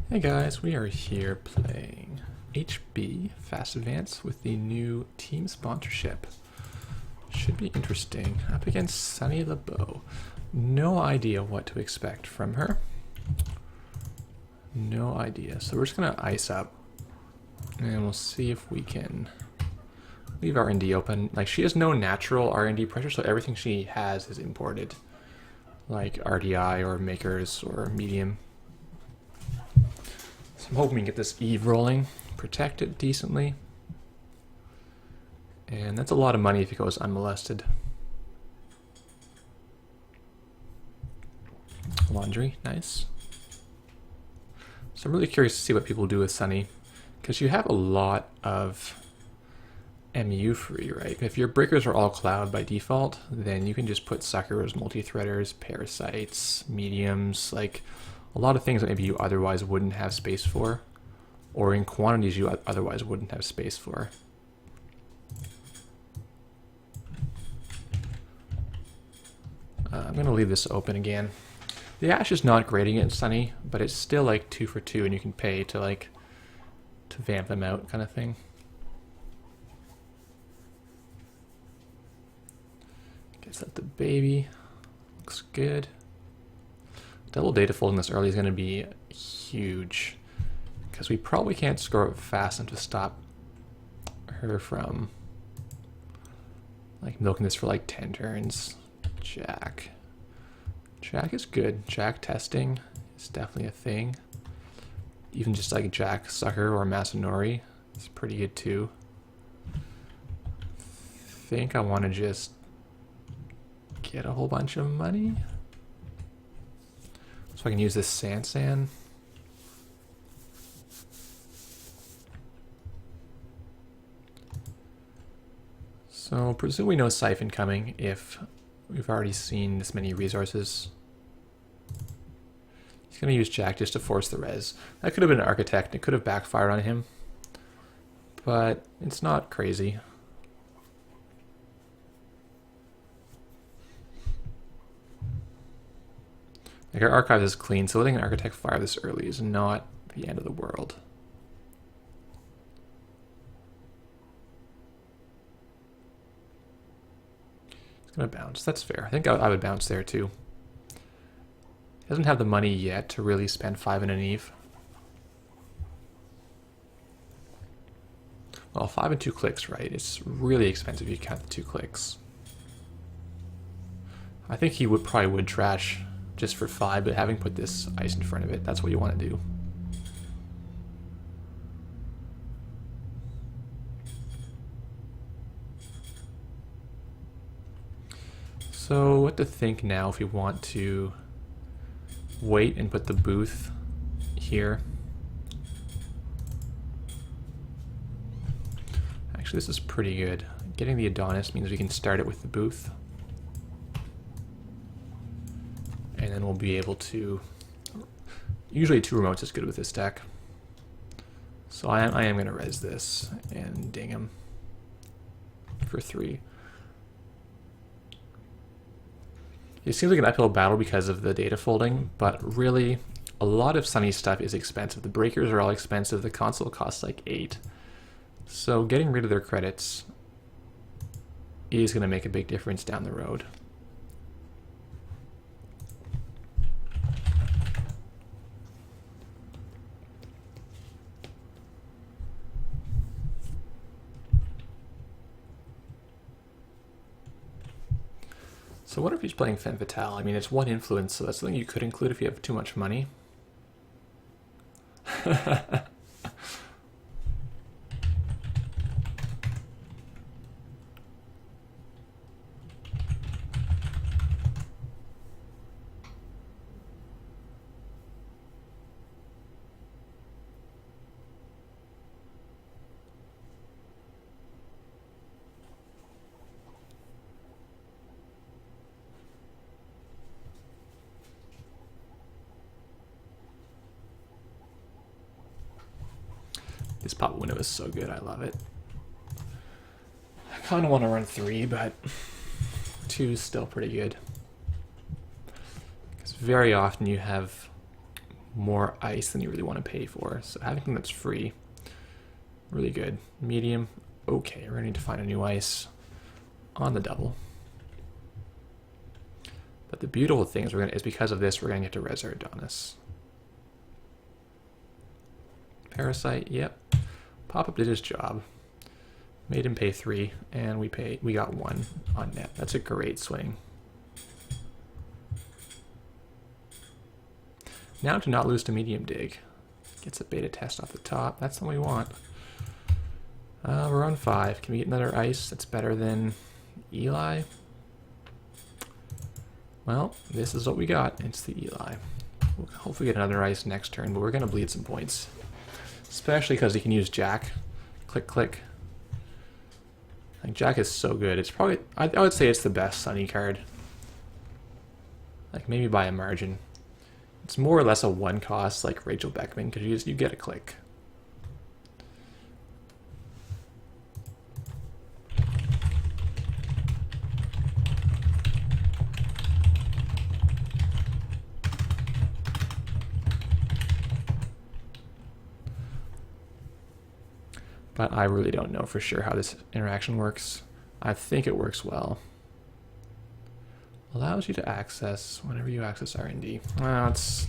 Hey guys, we are here playing HB Fast Advance with the new team sponsorship. Should be interesting. Up against Sunny LeBeau. No idea what to expect from her. No idea. So we're just gonna ice up and we'll see if we can leave R&D open. Like, she has no natural R&D pressure, so everything she has is imported. Like RDI or makers or medium. So I'm hoping we can get this Eve rolling, protect it decently. And that's a lot of money if it goes unmolested. Laundry, nice. So I'm really curious to see what people do with Sunny, because you have a lot of MU free, right? If your breakers are all cloud by default, then you can just put suckers, multi-threaders, parasites, mediums, like a lot of things that maybe you otherwise wouldn't have space for, or in quantities you otherwise wouldn't have space for. I'm going to leave this open again. The Ash is not great against Sunny, but it's still like 2 for 2 and you can pay to vamp them out kind of thing. Gets out the baby. Looks good. Double data folding this early is going to be huge, because we probably can't score it fast enough to stop her from like milking this for like 10 turns. Jack is good. Jack testing is definitely a thing. Even just like Jack Sucker or Masanori is pretty good too. Think I want to just get a whole bunch of money so I can use this Sansan. So presumably no Siphon coming if we've already seen this many resources. He's going to use Jack just to force the res. That could have been an Architect. It could have backfired on him, but it's not crazy. Like, our archive is clean, so letting an Architect fire this early is not the end of the world. It's going to bounce. That's fair. I think I would bounce there too. He doesn't have the money yet to really spend 5 in an Eve. Well, 5 and 2 clicks, right? It's really expensive if you count the 2 clicks. I think he probably would trash just for 5, but having put this ice in front of it, that's what you want to do. So what to think now if we want to wait and put the booth here. Actually, this is pretty good. Getting the Adonis means we can start it with the booth. And then we'll be able to... Usually 2 remotes is good with this deck. So I am going to res this and ding him for 3. It seems like an uphill battle because of the data folding, but really, a lot of Sunny stuff is expensive. The breakers are all expensive. The console costs like 8. So getting rid of their credits is going to make a big difference down the road. So what if he's playing Femme Fatale? I mean, it's 1 influence, so that's something you could include if you have too much money. This pop window is so good, I love it. I kind of want to run 3, but 2 is still pretty good. Because very often you have more ice than you really want to pay for. So having something that's free, really good. Medium, okay, we're gonna need to find a new ice on the double. But the beautiful thing is because of this, we're gonna get to res our Adonis. Parasite, yep. Pop-up did his job. Made him pay 3, and we got 1 on net. That's a great swing. Now to not lose to medium dig. Gets a beta test off the top. That's the one we want. We're on 5. Can we get another ice that's better than Eli? Well, this is what we got. It's the Eli. We'll hopefully get another ice next turn, but we're going to bleed some points. Especially because he can use Jack. Click, click. Like, Jack is so good. It's probably, I would say it's the best Sunny card. Like, maybe by a margin. It's more or less a one cost like Rachel Beckman, because you get a click. But I really don't know for sure how this interaction works. I think it works well. Allows you to access whenever you access R&D. Well, let's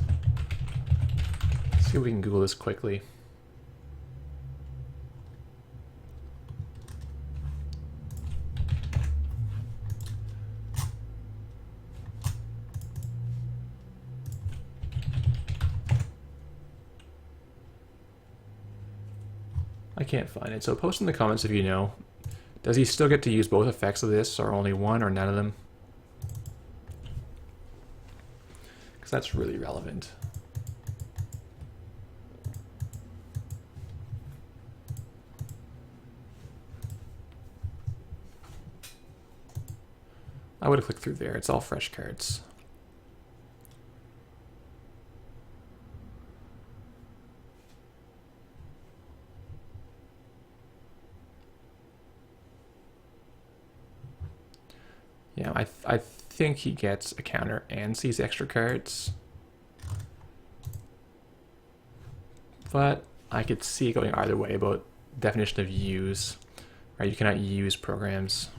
see if we can Google this quickly. I can't find it, so post in the comments if you know. Does he still get to use both effects of this, or only one, or none of them? Because that's really relevant. I would have clicked through there. It's all fresh cards. Yeah, I think he gets a counter and sees extra cards. But I could see it going either way about definition of use. Right, you cannot use programs.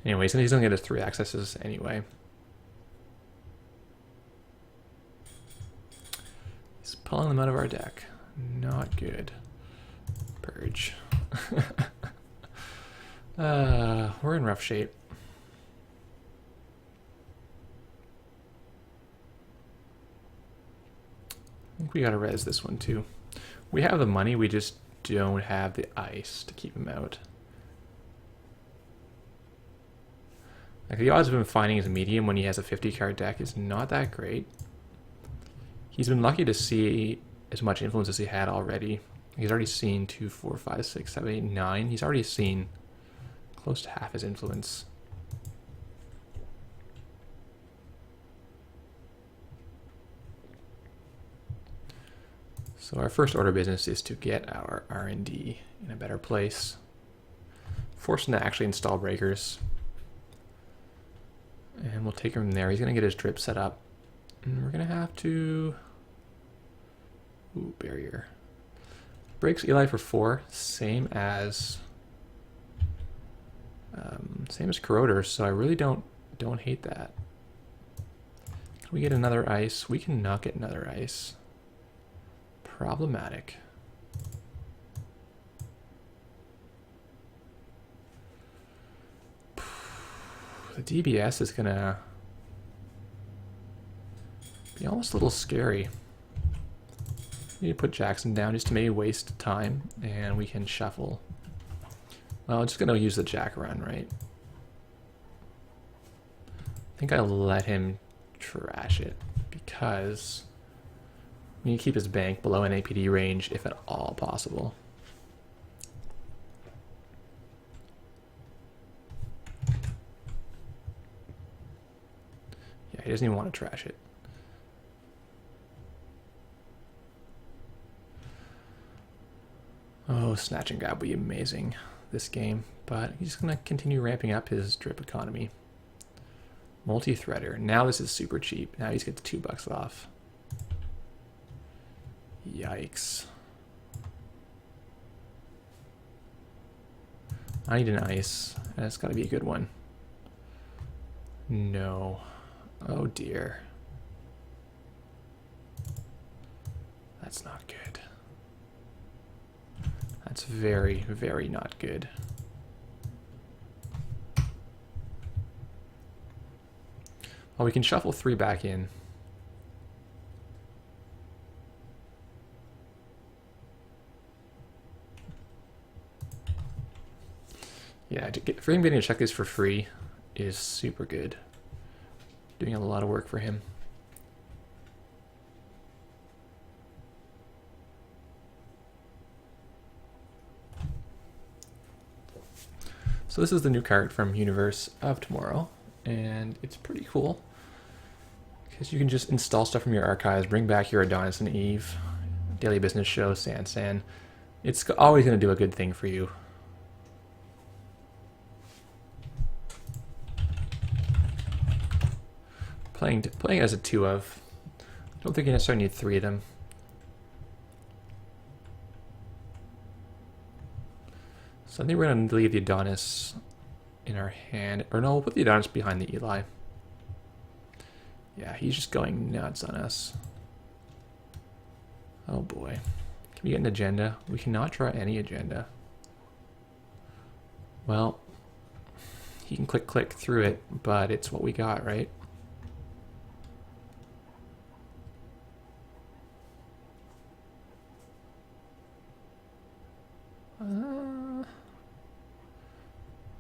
Anyways, and he's gonna get his 3 accesses anyway. He's pulling them out of our deck. Not good. Purge. We're in rough shape. I think we gotta res this one too. We have the money, we just don't have the ice to keep him out. Like, the odds of him finding his medium when he has a 50 card deck is not that great. He's been lucky to see as much influence as he had already. He's already seen 2, 4, 5, 6, 7, 8, 9. He's already seen close to half his influence. So our first order of business is to get our R&D in a better place. Force him to actually install breakers. And we'll take him from there. He's going to get his drip set up. And we're going to have to... Ooh, barrier. Breaks Eli for 4, same as Corroder, so I really don't hate that. Can we get another ice? We cannot get another ice. Problematic. The DBS is gonna be almost a little scary. We need to put Jackson down just to maybe waste time, and we can shuffle. Well, I'm just gonna use the Jack run, right? I think I'll let him trash it because we need to keep his bank below an APD range if at all possible. Yeah, he doesn't even want to trash it. Oh, snatch and grab would be amazing this game, but he's going to continue ramping up his drip economy. Multi-threader. Now this is super cheap. Now he's gets $2 off. Yikes. I need an ice. That's got to be a good one. No. Oh dear. That's not good. That's very, very not good. Well, we can shuffle 3 back in. Yeah, for him getting a checklist for free is super good. Doing a lot of work for him. So this is the new card from Universe of Tomorrow, and it's pretty cool because you can just install stuff from your archives, bring back your Adonis and Eve, Daily Business Show, Sansan. It's always going to do a good thing for you. Playing as a 2 of. Don't think you necessarily need 3 of them. So I think we're going to leave the Adonis in our hand. Or no, we'll put the Adonis behind the Eli. Yeah, he's just going nuts on us. Oh boy. Can we get an agenda? We cannot draw any agenda. Well, he can click through it, but it's what we got, right?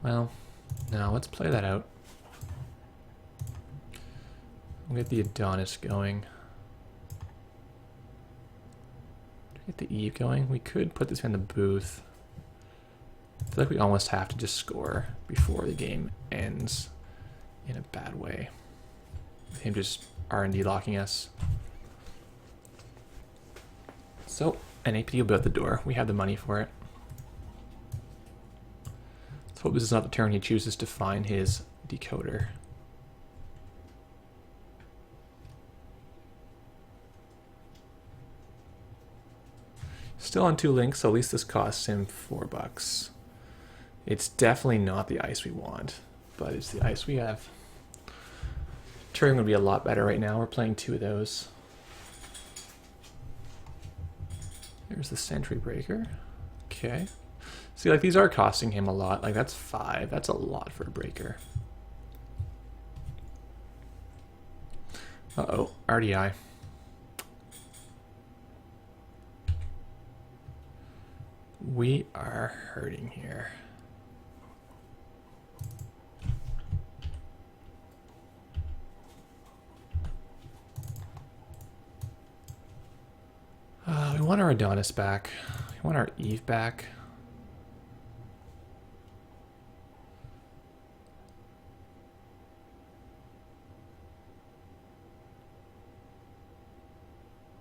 Well, now let's play that out. We'll get the Adonis going. Get the Eve going. We could put this in the booth. I feel like we almost have to just score before the game ends in a bad way. With him just R&D locking us. So, an APD will be at the door. We have the money for it. Let's hope this is not the turn he chooses to find his decoder. Still on 2 links, so at least this costs him $4. It's definitely not the ice we want, but it's the ice we have. Turn would be a lot better right now. We're playing 2 of those. There's the Sentry Breaker. Okay. See, like, these are costing him a lot. Like, that's 5. That's a lot for a breaker. Uh-oh. RDI. We are hurting here. We want our Adonis back. We want our Eve back.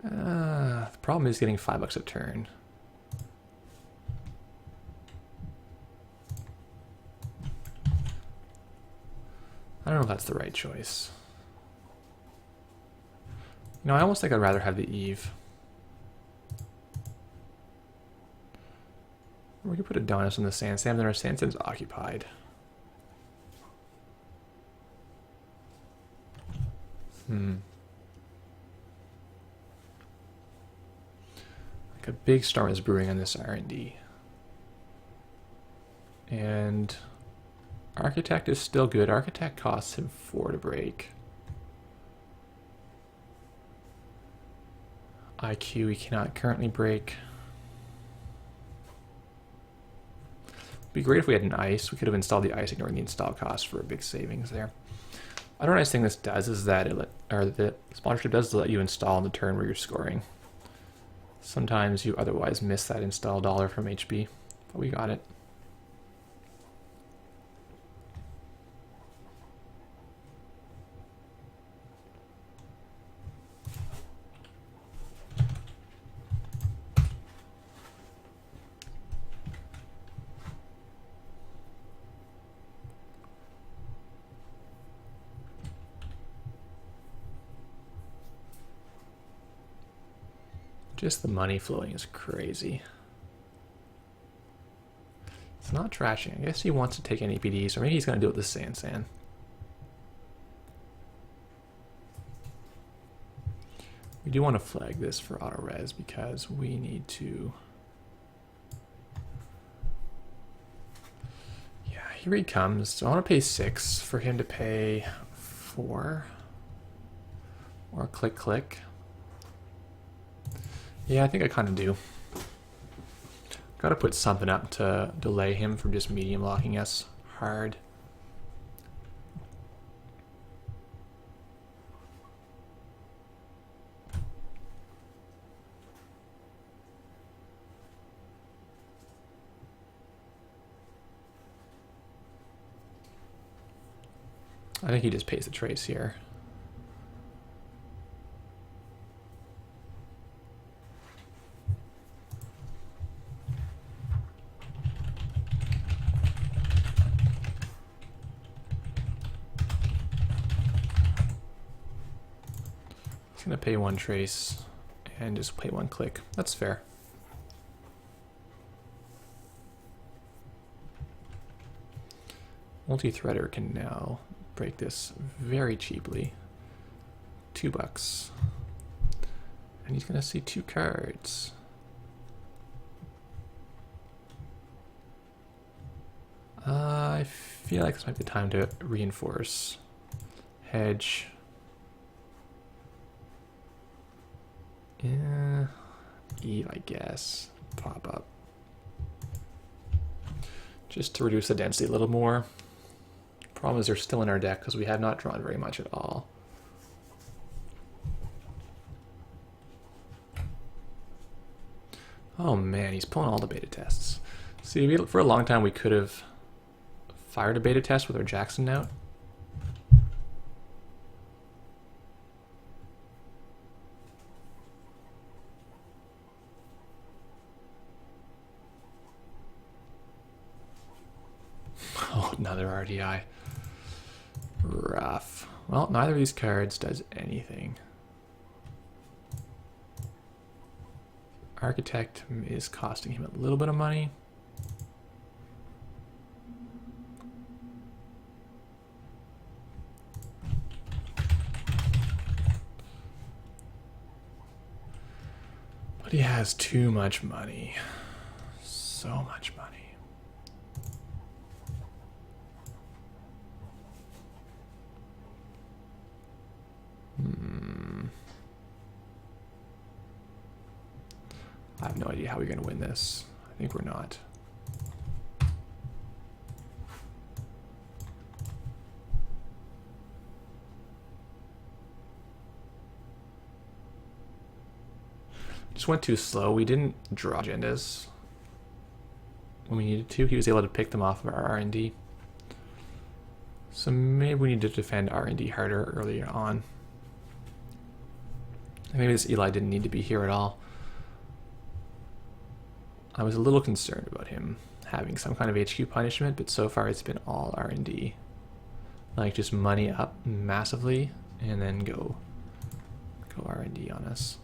The problem is getting $5 a turn. I don't know if that's the right choice. You know, I almost think I'd rather have the Eve. Or we could put Adonis on the Sansan, then our Sansan's occupied. Like a big storm is brewing on this R&D. And Architect is still good. Architect costs him 4 to break. IQ we cannot currently break. It'd be great if we had an ice. We could have installed the ice, ignoring the install cost for a big savings there. Another nice thing this does is that the sponsorship does let you install on the turn where you're scoring. Sometimes you otherwise miss that install dollar from HB, but we got it. Just the money flowing is crazy. It's not trashing. I guess he wants to take NAPDs, or maybe he's going to do it with the San. We do want to flag this for auto res because we need to. Yeah, here he comes. So I want to pay 6 for him to pay 4. Or click. Yeah, I think I kind of do. Got to put something up to delay him from just medium locking us hard. I think he just pays the trace here. He's gonna pay 1 trace and just pay 1 click. That's fair. Multi-threader can now break this very cheaply. $2. And he's gonna see 2 cards. I feel like this might be the time to reinforce. Hedge. Yeah. Eve, I guess. Pop up. Just to reduce the density a little more. Problem is they're still in our deck because we have not drawn very much at all. Oh man, he's pulling all the beta tests. See, for a long time we could have fired a beta test with our Jackson out. Oh, another RDI. Rough. Well, neither of these cards does anything. Architect is costing him a little bit of money. But he has too much money. So much money. I have no idea how we're going to win this. I think we're not. Just went too slow. We didn't draw agendas when we needed to. He was able to pick them off of our R&D. So maybe we need to defend R&D harder earlier on. Maybe this Eli didn't need to be here at all. I was a little concerned about him having some kind of HQ punishment, but so far it's been all R&D. Like just money up massively and then go R&D on us.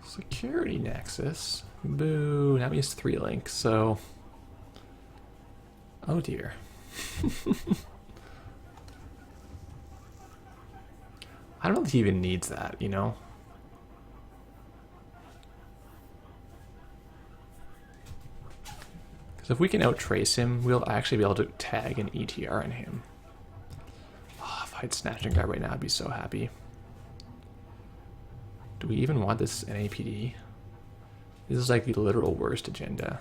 Security Nexus. Boo. Now he has 3 links, so. Oh dear. I don't know if he even needs that, you know? Because if we can outtrace him, we'll actually be able to tag an ETR in him. Oh, if I had Snatching Guard right now, I'd be so happy. Do we even want this NAPD? This is like the literal worst agenda.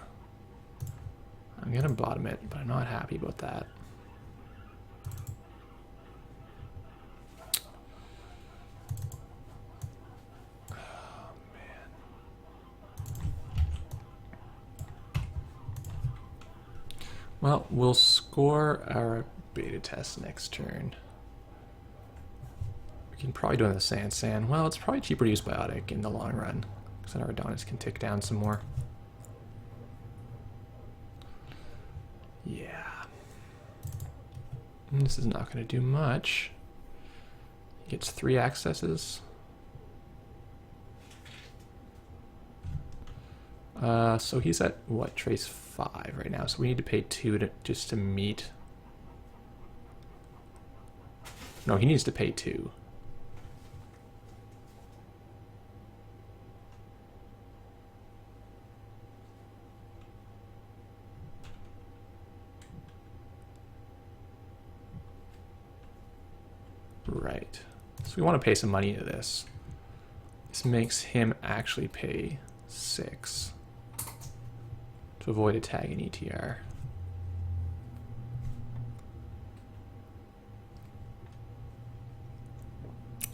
I'm gonna bottom it, but I'm not happy about that. Oh, man. Well, we'll score our beta test next turn. We can probably do it in the San. Well, it's probably cheaper to use Biotic in the long run. Because then our Adonis can tick down some more. Yeah. And this is not going to do much. He gets 3 accesses. So he's at, what, trace 5 right now. So we need to pay 2 just to meet. No, he needs to pay 2. Right. So we want to pay some money to this. This makes him actually pay 6 to avoid a tag in ETR.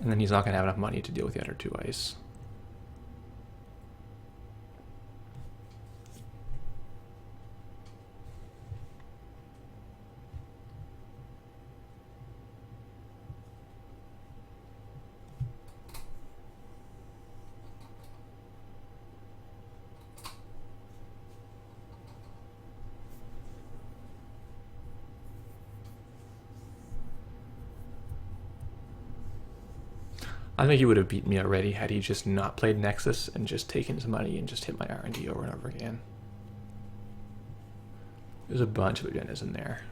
And then he's not going to have enough money to deal with the other 2 ice. I think he would have beaten me already had he just not played Nexus and just taken his money and just hit my R&D over and over again. There's a bunch of agendas in there.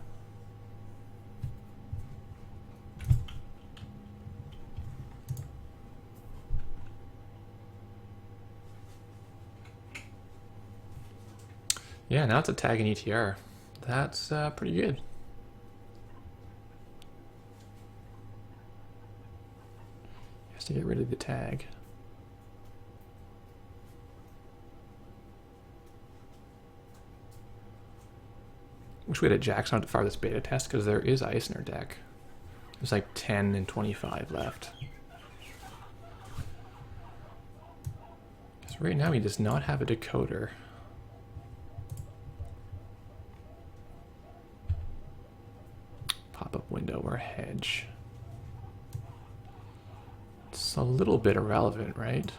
Yeah, now it's a tag in ETR. That's pretty good. To get rid of the tag. Wish we had a Jackson to fire this beta test because there is ice in our deck. There's like 10 and 25 left. Because right now he does not have a decoder. Pop-up window or hedge. It's a little bit irrelevant, right?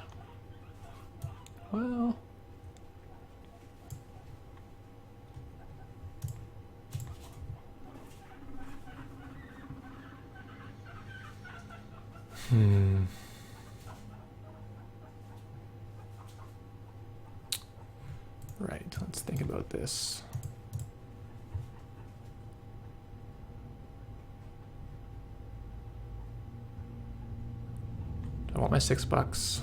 Well... Right, let's think about this. I want my $6.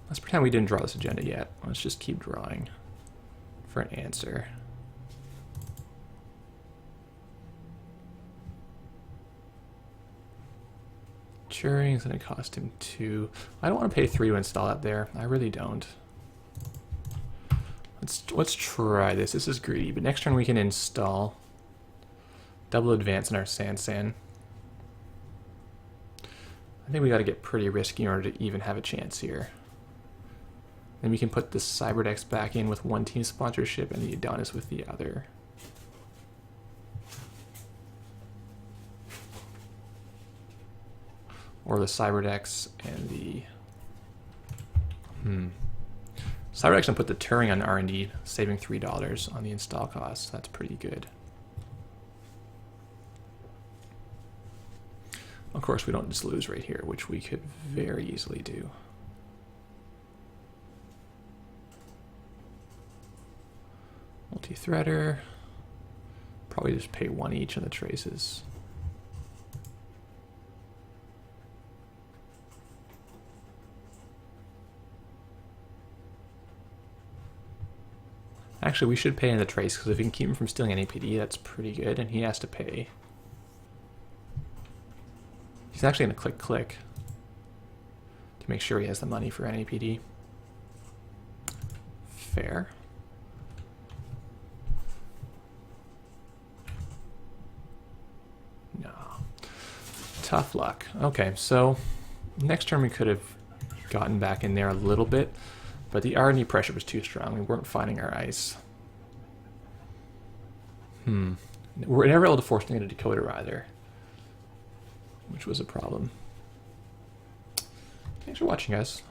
Let's pretend we didn't draw this agenda yet. Let's just keep drawing for an answer. Turing is going to cost him 2. I don't want to pay 3 to install that there. I really don't. Let's try this. This is greedy, but next turn we can install double advance in our Sansan. I think we got to get pretty risky in order to even have a chance here. Then we can put the Cyberdex back in with one team sponsorship and the Adonis with the other. Or the Cyberdex and the... Cyberdex and put the Turing on R&D, saving $3 on the install cost. That's pretty good. Of course, we don't just lose right here, which we could very easily do. Multi-threader. Probably just pay 1 each on the traces. Actually, we should pay in the trace, because if we can keep him from stealing an APD, that's pretty good, and he has to pay. He's actually going to click to make sure he has the money for NAPD. Fair. No. Tough luck. Okay, so next turn we could have gotten back in there a little bit, but the R&D pressure was too strong. We weren't finding our ice. We're never able to force him to get a decoder either, which was a problem. Thanks for watching, guys.